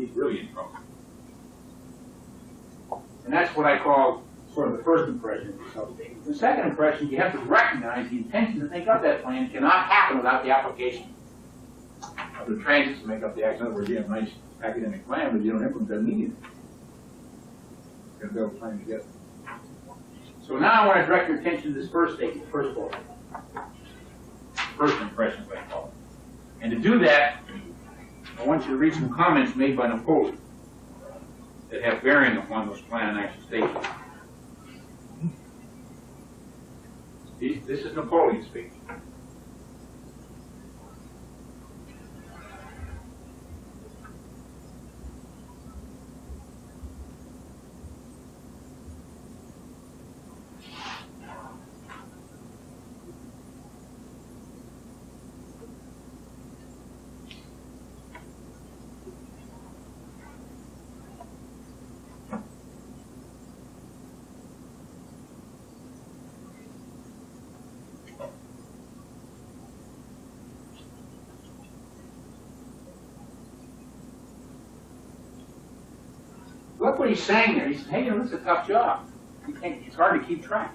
he's really in trouble. And that's what I call sort of the first impression of the substatement. The second impression, you have to recognize the intention to make up that plan cannot happen without the application of the transits to make up the act. In other words, you have a nice academic plan, but you don't implement it immediately. You're going to build a plan together. So now I want to direct your attention to this first statement, first bullet. First impression, as I call it. And to do that, I want you to read some comments made by Napoleon that have bearing upon those plan and action statements. This is Napoleon speaking. Look what he's saying there. He said, hey, this is a tough job. It's hard to keep track.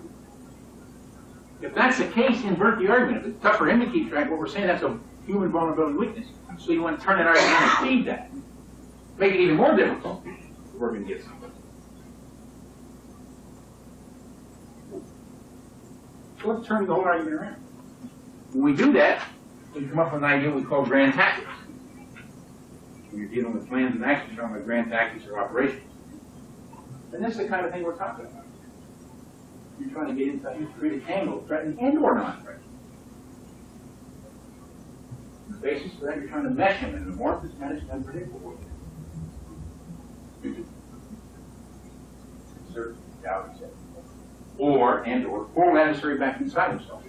If that's the case, invert the argument. If it's tough for him to keep track, what we're saying, that's a human vulnerability weakness. So you want to turn that argument and exceed that. Make it even more difficult. We're going to get something. So let's turn the whole argument around. When we do that, we come up with an idea we call grand tactics. When you're dealing with plans and actions, you're talking about grand tactics or operations. And this is the kind of thing we're talking about. You're trying to get inside, you create a tangle, threatening and or non-threatening. The basis for that, you're trying to mesh them in an amorphous, managed, and unpredictable way. Insert, doubt, etc. Or pull the adversary back inside himself.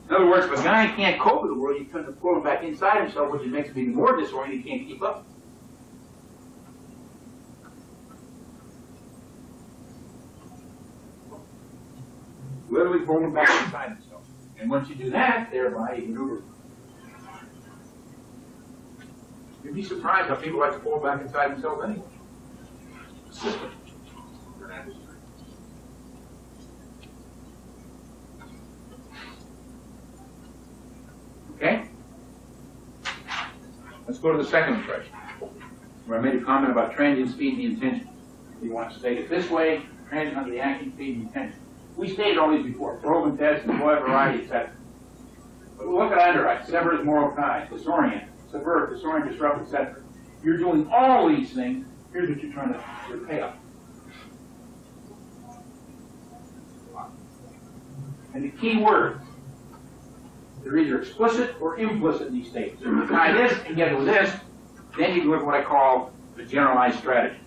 In other words, if a guy can't cope with the world, you tend to pull him back inside himself, which makes him even more disoriented, he can't keep up. Literally pull him back inside himself. And once you do that, thereby you maneuver. You'd be surprised how people like to pull back inside themselves anyway. The system. Okay? Let's go to the second impression, where I made a comment about transient speed and the intention. You want to state it this way, transient under the action, speed, and intention. We stated all these before, probe and test, employ variety, etc. But look at underwrite, sever his moral ties, disorient, subvert, disorient, disrupt, etc. You're doing all these things, here's what you're trying to pay off. And the key words, they're either explicit or implicit in these statements. If you tie this together with this, then you can look at what I call the generalized strategy.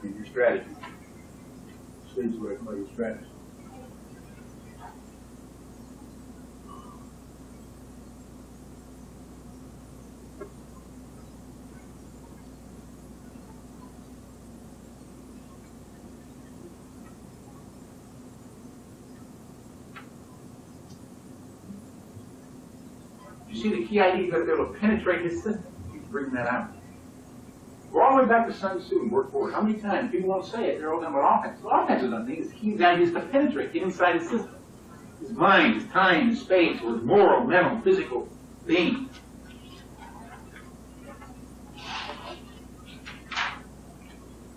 And your strategy. This leads to what I call your strategy. You see the key idea, you've got to be able to penetrate his system. You bring that out. Go all the way back to Sun Tzu and work forward. How many times people won't say it? They're all talking about offense. Well, offense is nothing. The key idea is to penetrate, get inside his system. His mind, his time, his space, or his moral, mental, physical being.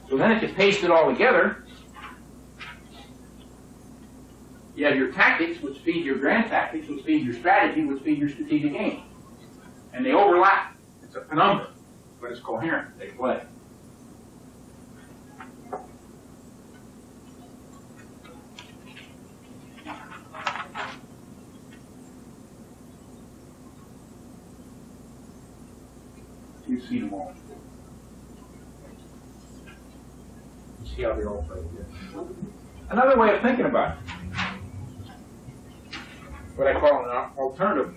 So then if you paste it all together, you have your tactics, which feed your grand tactics, which feed your strategy, which feed your strategic aim. And they overlap. It's a penumbra, but it's coherent. They play. You see them all. You see how they all play together. Another way of thinking about it, what I call an alternative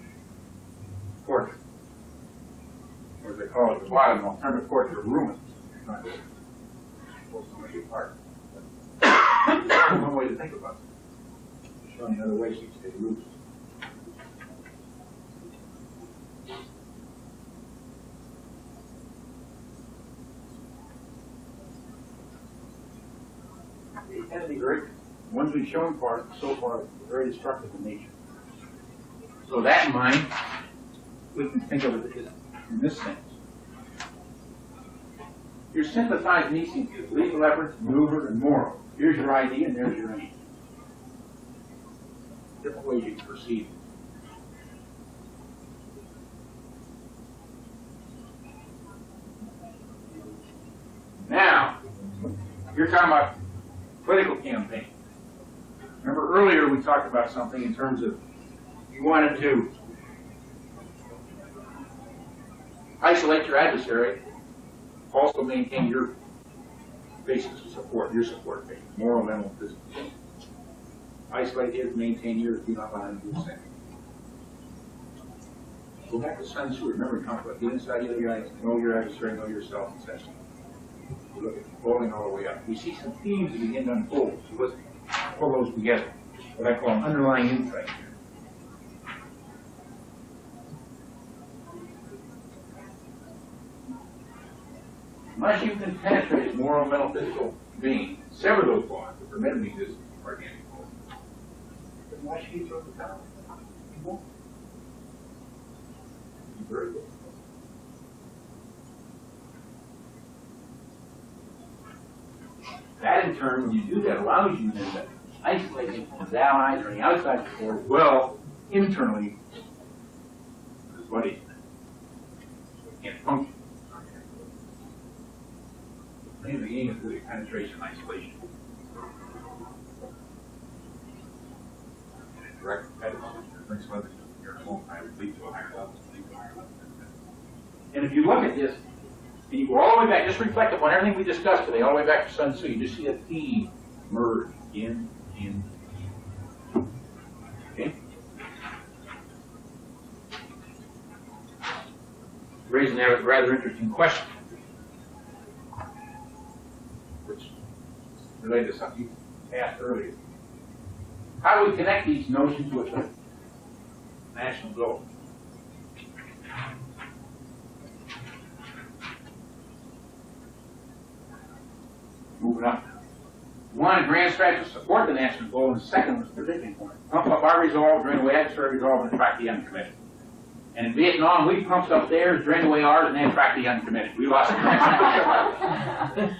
portrait, or as they call it at the bottom, an alternative portrait of ruins. It's not to pull somebody apart. That's one way to think about it. Showing the other ways you stay loose. very, the ones we've shown so far, very destructive in nature. So that in mind, we can think of it in this sense. Your sympathized needs is legal efforts, maneuver, and moral. Here's your idea, and there's your aim. Different ways you can perceive it. Now, you're talking about political campaign. Remember earlier we talked about something in terms of you wanted to isolate your adversary, also maintain your basis of support, your support base, moral, mental, and physical. Isolate his, maintain yours, do not lie and do the same. Go back to Sun Tzu. Remember, we talked about get inside the other guy, know your adversary, know yourself, etc. We look at folding all the way up. We see some themes that begin to unfold. So let's pull those together. What I call an underlying insight here. Unless you can penetrate his moral, mental, physical being, sever those bonds that permit him to exist in organic form. But why should you throw the towel? You won't. You're very good. That in turn, when you do that, allows you then to isolate him from his allies or any outside support as well, internally, his buddies. So he can't function. The game is really penetration isolation. And direct competition brings others to your home, I would lead to a higher level. And if you look at this, and you go all the way back, just reflect upon everything we discussed today, all the way back to Sun Tzu, you just see a theme merge in. Okay? Raising a rather interesting question, which related to something you asked earlier. How do we connect these notions with the national goal? Moving up. One, a grand strategy to support the national goal, and the second was the predicting point. Pump up our resolve, drain away adversary resolve, and attract the uncommitted. And in Vietnam, we pumped up theirs, drained away ours, and they attract the uncommitted. We lost the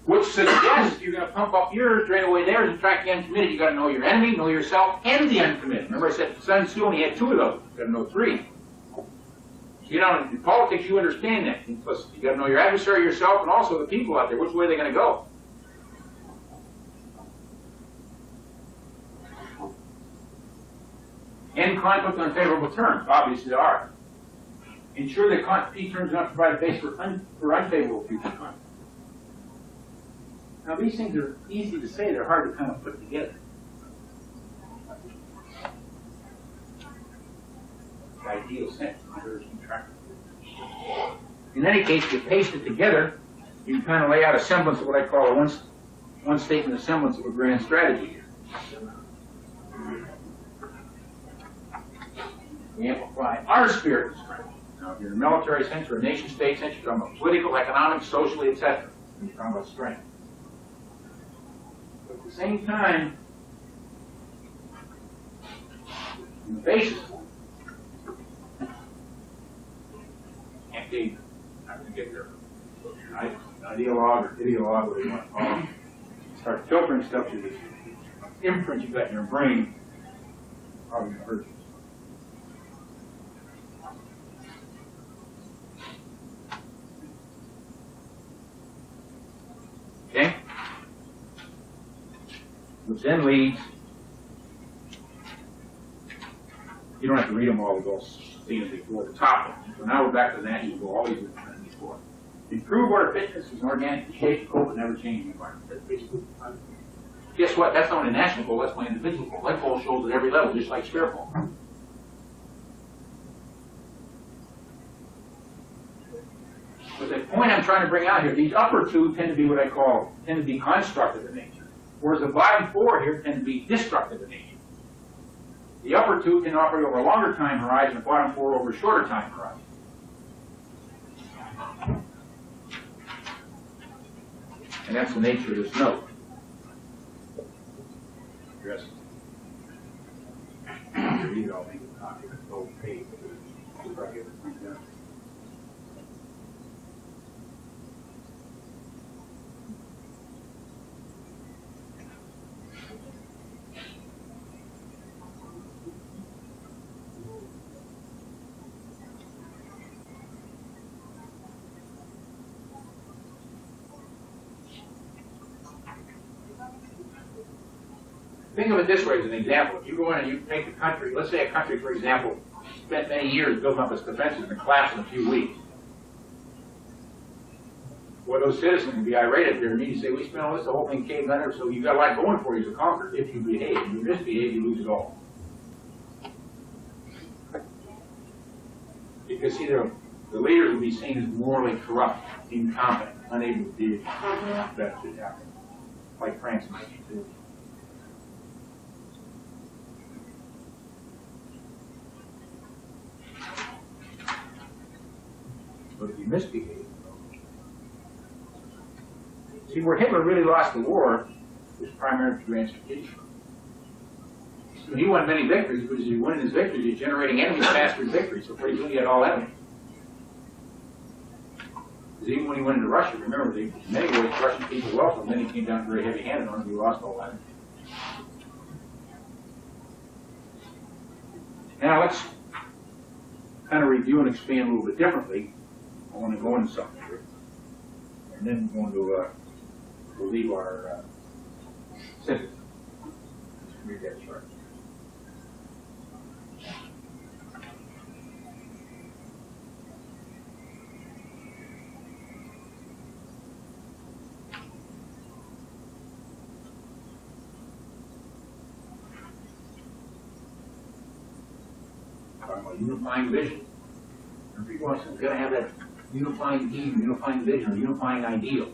Which suggests if you're going to pump up yours, drain away theirs, and attract the uncommitted, you've got to know your enemy, know yourself, and the uncommitted. Remember I said Sun Tzu only had 2 of those. You've got to know 3. You know, in politics, you understand that. Plus, you got to know your adversary, yourself, and also the people out there. Which way are they going to go? End conflict on favorable terms. Obviously, there are. Ensure that peace terms do not provide a base for unfavorable future conflict. Now, these things are easy to say. They're hard to kind of put together. Ideal sense. In any case, if you paste it together, you can kind of lay out a semblance of what I call a one statement, a semblance of a grand strategy here. We amplify our spirit of strength. Now, if you're in a military sense or a nation state sense, you're talking about political, economic, socially, etc. You're talking about strength. But at the same time, in the basis, I'm going to get there. So if you're an ideologue or ideologue, whatever you want to call it, start filtering stuff to this imprint you've got in your brain, probably going to hurt you. Okay? Which then leads, you don't have to read them all, we'll see them before the top. So now we're back to that, you go all these different before. Improve our fitness as an organic shape, cope with never-changing environment. That's basically, guess what? That's not a national goal, that's my individual goal. That goal shows at every level, just like spherical. But the point I'm trying to bring out here, these upper 2 tend to be what I call, tend to be constructive in nature. Whereas the bottom 4 here tend to be destructive in nature. The upper 2 can operate over a longer time horizon, the bottom 4 over a shorter time horizon. And that's the nature of this note. Yes. Read all these copies of both pages. Think of it this way as an example. If you go in and you take a country, let's say a country, for example, spent many years building up its defenses and collapsed in a few weeks. Well, those citizens can be irate at their meeting and say, we spent all this, the whole thing caved under, so you've got a lot going for you as a conqueror. If you behave, if you misbehave, you lose it all. Because see, the leaders will be seen as morally corrupt, incompetent, unable to do that should happen, like France might be doing. But if you misbehave, see, where Hitler really lost the war was primarily through transportation. So he won many victories, but as he won his victories, he's generating enemies faster than victories. So pretty soon he had all enemies. Because even when he went into Russia, remember, in many ways, Russian people welcomed him, then he came down very heavy-handed on him, he lost all enemies. Now let's kind of review and expand a little bit differently. I want to go into something here, and then we're going to we'll leave our sentence. Let's read that chart. Talking about unifying vision. Every once in a while, you've got to have that unifying theme, unifying vision, or unifying ideal.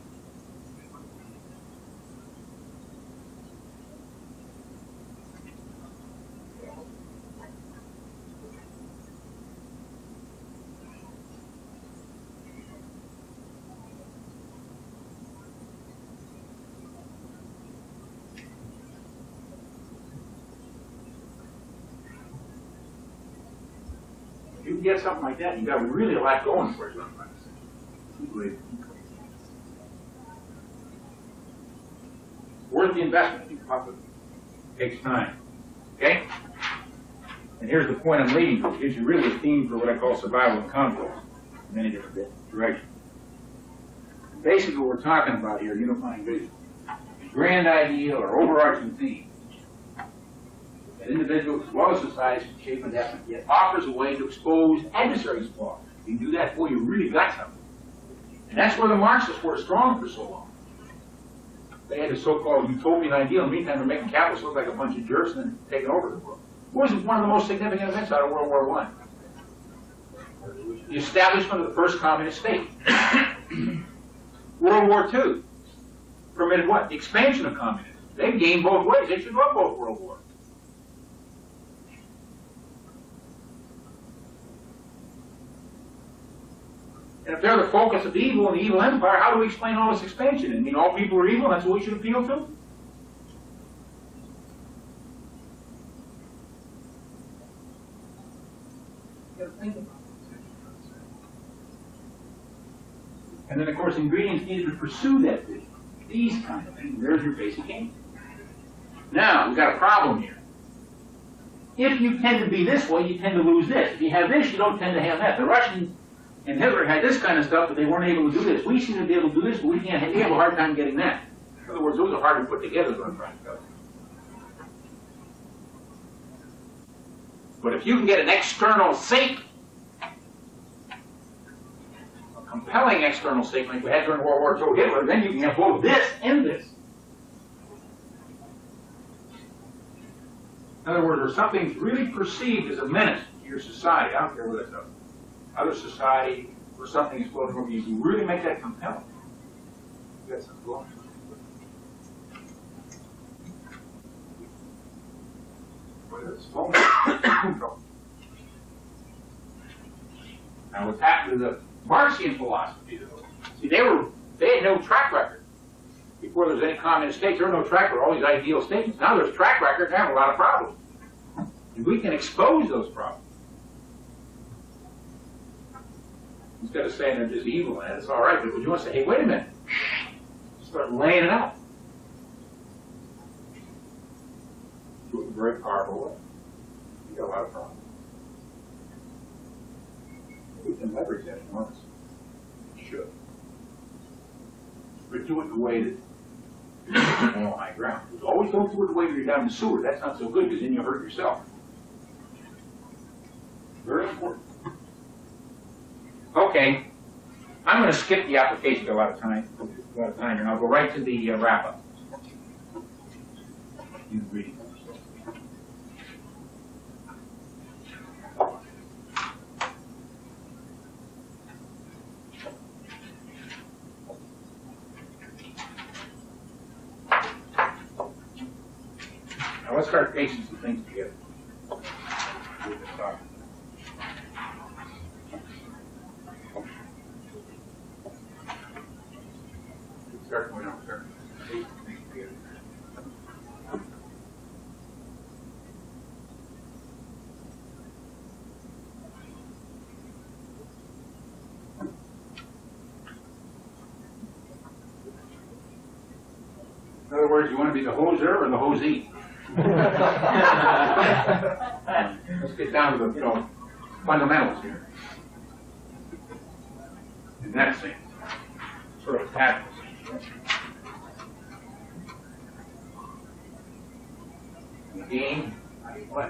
If you can get something like that, you've got really a lot going for you. Worth the investment. It takes time. Okay? And here's the point I'm leading to. It gives you really a theme for what I call survival and conflict in many different directions. Basically, what we're talking about here, unifying vision, a grand ideal or overarching theme that individuals as well as society should shape and definite, yet offers a way to expose adversaries' flaws. If you can do that, boy, you really got something. And that's where the Marxists were strong for so long. They had a so-called utopian ideal. In the meantime, they're making capitalists look like a bunch of jerks and then taking over the world. What was one of the most significant events out of World War I? The establishment of the first communist state. World War II permitted what? The expansion of communism. They gained both ways. They should love both world wars. And if they're the focus of evil and the evil empire, how do we explain all this expansion? I mean, all people are evil, and that's what we should appeal to? You gotta think about it. And then, of course, ingredients needed to pursue that vision. These kind of things. There's your basic aim. Now, we've got a problem here. If you tend to be this way, you tend to lose this. If you have this, you don't tend to have that. The Russians and Hitler had this kind of stuff, but they weren't able to do this. We seem to be able to do this, but we can't. We have a hard time getting that. In other words, those are hard to put together, is what I'm trying to tell you. But if you can get an external state, a compelling external state like we had during World War II Hitler, then you can have both this and this. In other words, if something's really perceived as a menace to your society, I don't care what it's of, other society, or something is floating over you, you really make that compelling. That's a block. Now, what's happened to the Marxian philosophy, though? See, they had no track record. before there's any communist states, there were no track record, all these ideal statements. Now there's track records, and have a lot of problems. And we can expose those problems. Instead of saying they're just evil and it's all right, but you want to say, hey, wait a minute. Start laying it out. Do it in a very powerful way. You got a lot of problems. We can leverage that enormously. Should. But do it in a way that you're on high ground. Always don't do it the way you're down in the sewer. That's not so good because then you hurt yourself. Very important. Okay. I'm going to skip the application a lot of time, and I'll go right to the wrap-up. You can read it. Now let's start piecing some things together. Start going out there. Piecing things together. In other words, you want to be the hoser or the hosee? Let's get down to the, fundamentals here. In that sense, sort of a tactical sense. In the game, how do you play?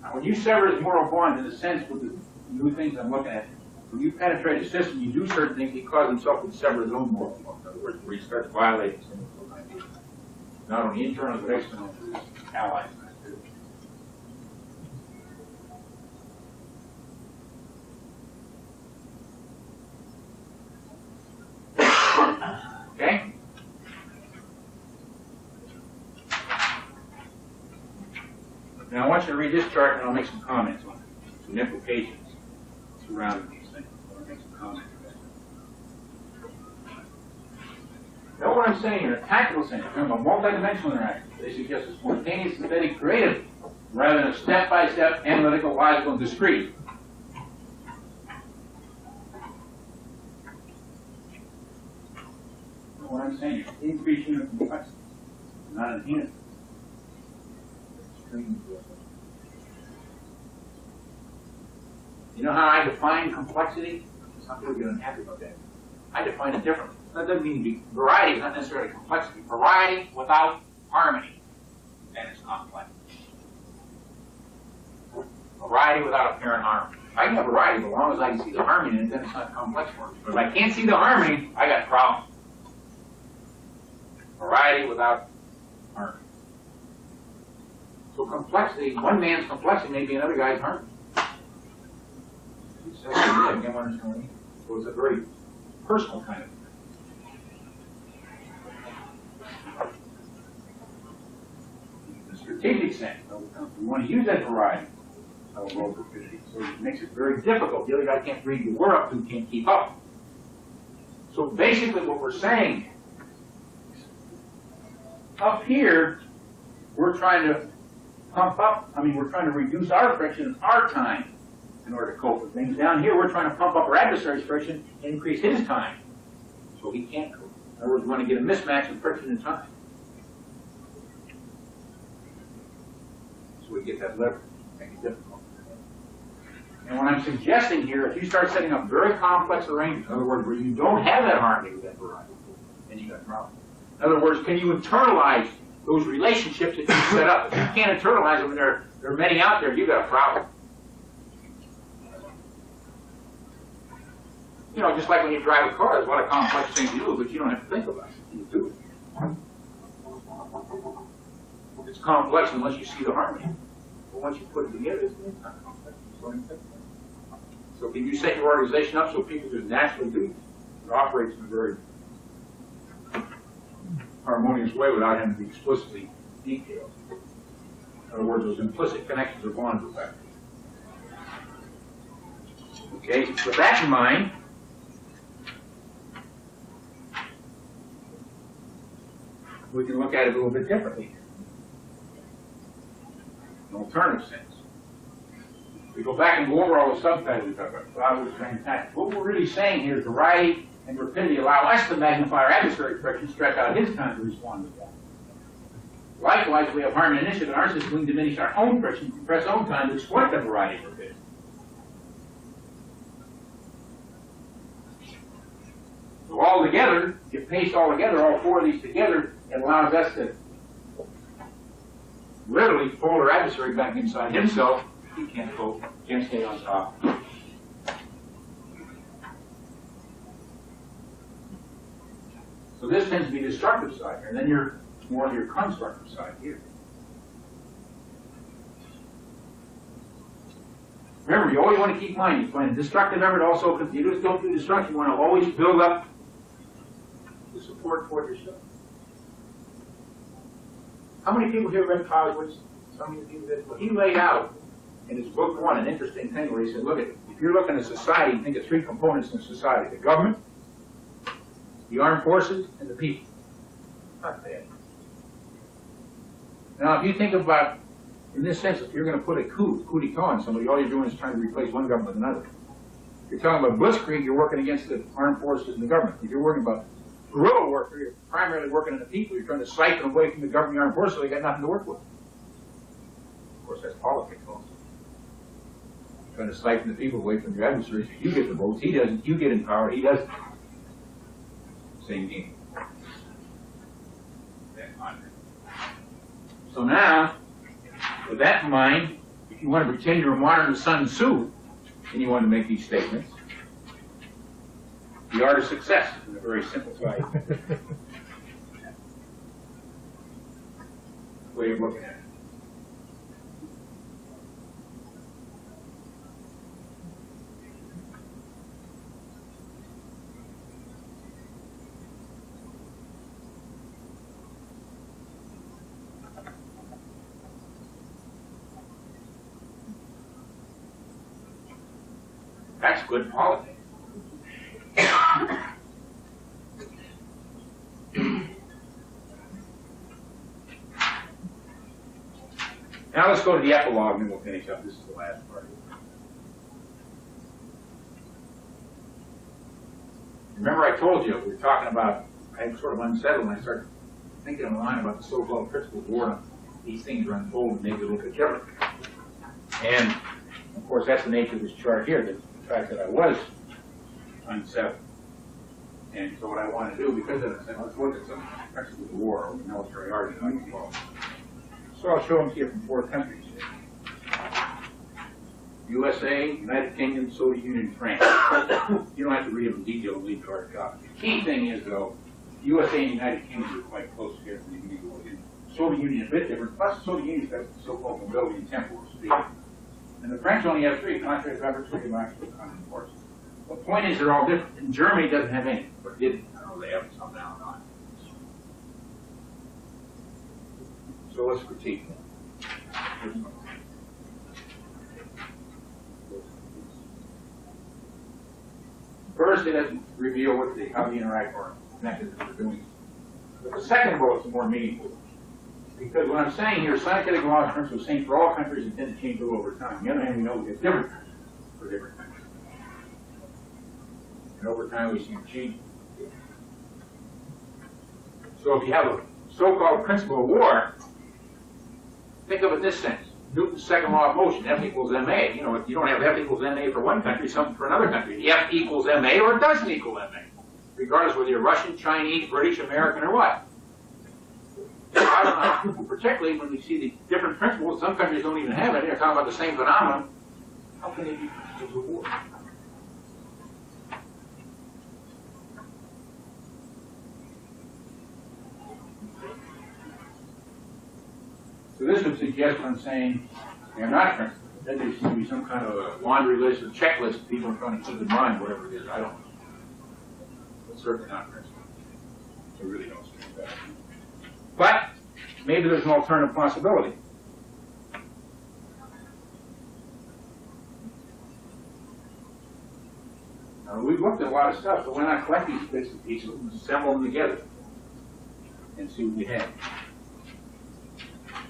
Now, when you sever his moral bond, in a sense, with the new things I'm looking at, when you penetrate a system, you do certain things, he causes himself to sever his own moral bond. In other words, where he starts violating some of those ideas. Not only internal, but external to his allies. Okay? Now I want you to read this chart and I'll make some comments on it. Some implications surrounding these things. I'll make some comments on that. Know what I'm saying in a tactical sense, in terms of multidimensional interaction. They suggest a spontaneous, synthetic, creative, rather than a step-by-step, analytical, logical, and discrete. Know what I'm saying? Increase unit complexity, not enhance it. You know how I define complexity? Some people get unhappy about that. I define it differently. That doesn't mean variety is not necessarily complexity. Variety without harmony, then it's complex. Variety without apparent harmony. I can have variety, but as long as I can see the harmony in it, then it's not complex for me. But if I can't see the harmony, I got a problem. Variety without harmony. So complexity, one man's complexity may be another guy's harmony. So it's a very personal kind of thing. In the strategic sense, we want to use that variety of low rapidity, so it makes it very difficult. The other guy can't read what we're up to, can't keep up. So basically what we're saying, up here, we're trying to pump up, we're trying to reduce our friction in our time in order to cope with things. Down here, we're trying to pump up our adversary's friction and increase his time so he can't cope. In other words, we want to get a mismatch of friction and time. So we get that leverage, make it difficult. And what I'm suggesting here, if you start setting up very complex arrangements, in other words, where you don't have that harmony with that variety, then you got a problem. In other words, can you internalize those relationships that you set up? If you can't internalize them and there are many out there, you've got a problem. You know, just like when you drive a car, there's a lot of complex things you do, but you don't have to think about it. You do it. It's complex unless you see the harmony. But once you put it together, it's not complex. So can you set your organization up so people just naturally do it? It operates in a very harmonious way without having to be explicitly detailed. In other words, those implicit connections are gone to effect. Okay, with that in mind, we can look at it a little bit differently. An alternative sense. We go back and go over all the subtitles we talked about. Cloud was fantastic. What we're really saying here is variety and rapidity allow us to magnify our adversary's friction, stretch out his time to respond to that. Likewise, we have harm and initiative in our system, we diminish our own friction, compress our own time to exploit the variety and rapidity. So all together, you paste all together, all four of these together, it allows us to literally pull our adversary back inside himself. He can't go, can't stay on top. So this tends to be the destructive side here, and then you're more on your constructive side here. Remember, you always want to keep in mind, you find a destructive effort also, if you just don't do destruction, you want to always build up the support toward yourself. How many people here read Col Boyd? Some of you people did. Well, he laid out in his book one an interesting thing where he said, look, if you're looking at society, think of three components in society: the government, the armed forces, and the people. Not bad. Now, if you think about, in this sense, if you're going to put a coup d'etat on somebody, all you're doing is trying to replace one government with another. If you're talking about blitzkrieg, you're working against the armed forces and the government. If you're working about guerrilla warfare, you're primarily working on the people. You're trying to siphon away from the government and armed forces, so they got nothing to work with. Of course, that's politics also. You're trying to siphon the people away from your adversaries. You get the votes, he doesn't. You get in power, he doesn't. Same game. So now, with that in mind, if you want to pretend you're modern Sun Tzu, and you want to make these statements, the art of success is a very simplified way of looking at it. That's good politics. Now let's go to the epilogue and then we'll finish up. This is the last part. Remember I told you, we were talking about, I'm sort of unsettled when I started thinking in line about the so-called principle of war. These things are unfolding and maybe a little bit different. And, of course, that's the nature of this chart here, the fact that I was unsettled. And so what I want to do, because of this, let's look at some principles of war or the military art, as I can call it. So I'll show them to you from four countries. USA, United Kingdom, Soviet Union, France. You don't have to read them in detail, leave hard copy. The key thing is, though, USA and United Kingdom are quite close together from the Union. Soviet Union is a bit different, plus the Soviet Union has so-called mobility and temporal speed. And the French only have three: contract efforts, actual forces. The point is they're all different. And Germany doesn't have any, but didn't. I know they have some now and on. So let's critique them. First, it doesn't reveal how they interact or mechanisms are doing. But the second bullet is more meaningful. Because what I'm saying here, scientific laws and principles are the same for all countries and tend to change a little over time. On the other hand, we know we get different countries for different countries. And over time, we see change. So if you have a so-called principle of war, think of it in this sense. Newton's second law of motion, F equals ma. You know, if you don't have F equals ma for one country, something for another country. F equals ma or it doesn't equal ma. Regardless whether you're Russian, Chinese, British, American, or what. I don't know, particularly when we see the different principles, some countries don't even have it. They're talking about the same phenomenon. How can they be principles of war? So this would suggest what I'm saying, they're not principles. Then there seems to be some kind of a laundry list or checklist people are trying to keep in mind, whatever it is. I don't know. But certainly not principles. So really don't stand back. But maybe there's an alternative possibility. We've looked at a lot of stuff, but why not collect these bits and pieces and assemble them together and see what we have.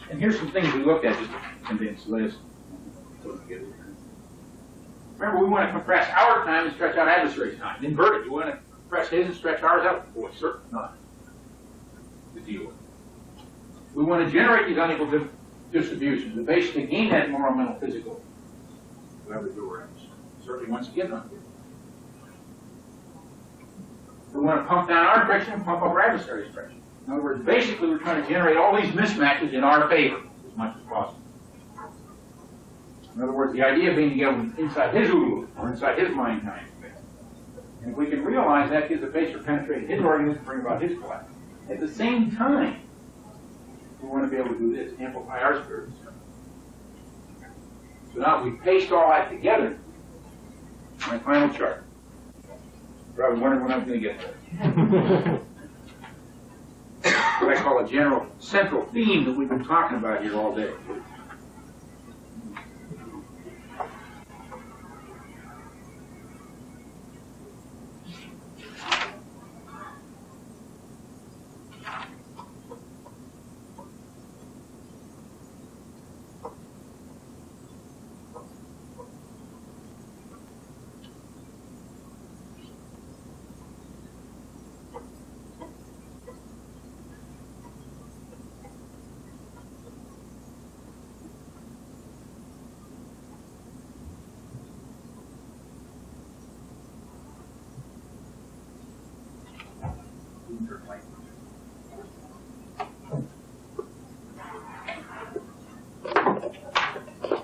And here's some things we looked at, just a condensed list. Remember, we want to compress our time and stretch out adversary's time. Invert it. We want to compress his and stretch ours out. Boy, certainly not to deal with. We want to generate these unequal distributions and basically gain that moral, mental, physical, whatever the word is. Certainly once again, not good. We want to pump down our friction and pump up our adversary's friction. In other words, basically we're trying to generate all these mismatches in our favor as much as possible. In other words, the idea being to get inside his OODA or inside his mind time. And if we can realize that gives a base for penetrating his organism to bring about his collapse. At the same time, we want to be able to do this, amplify our spirits. So now we paste all that together. My final chart. Probably wondering when I'm going to get there. What I call a general central theme that we've been talking about here all day.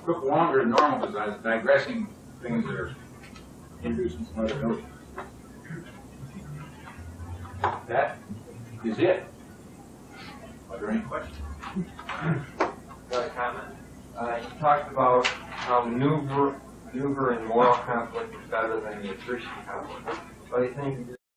Took longer than normal because I was digressing things that are introducing some other notions. That is it. Are there any questions? Got a comment? You talked about how maneuver in moral conflict is better than the attrition conflict. But I think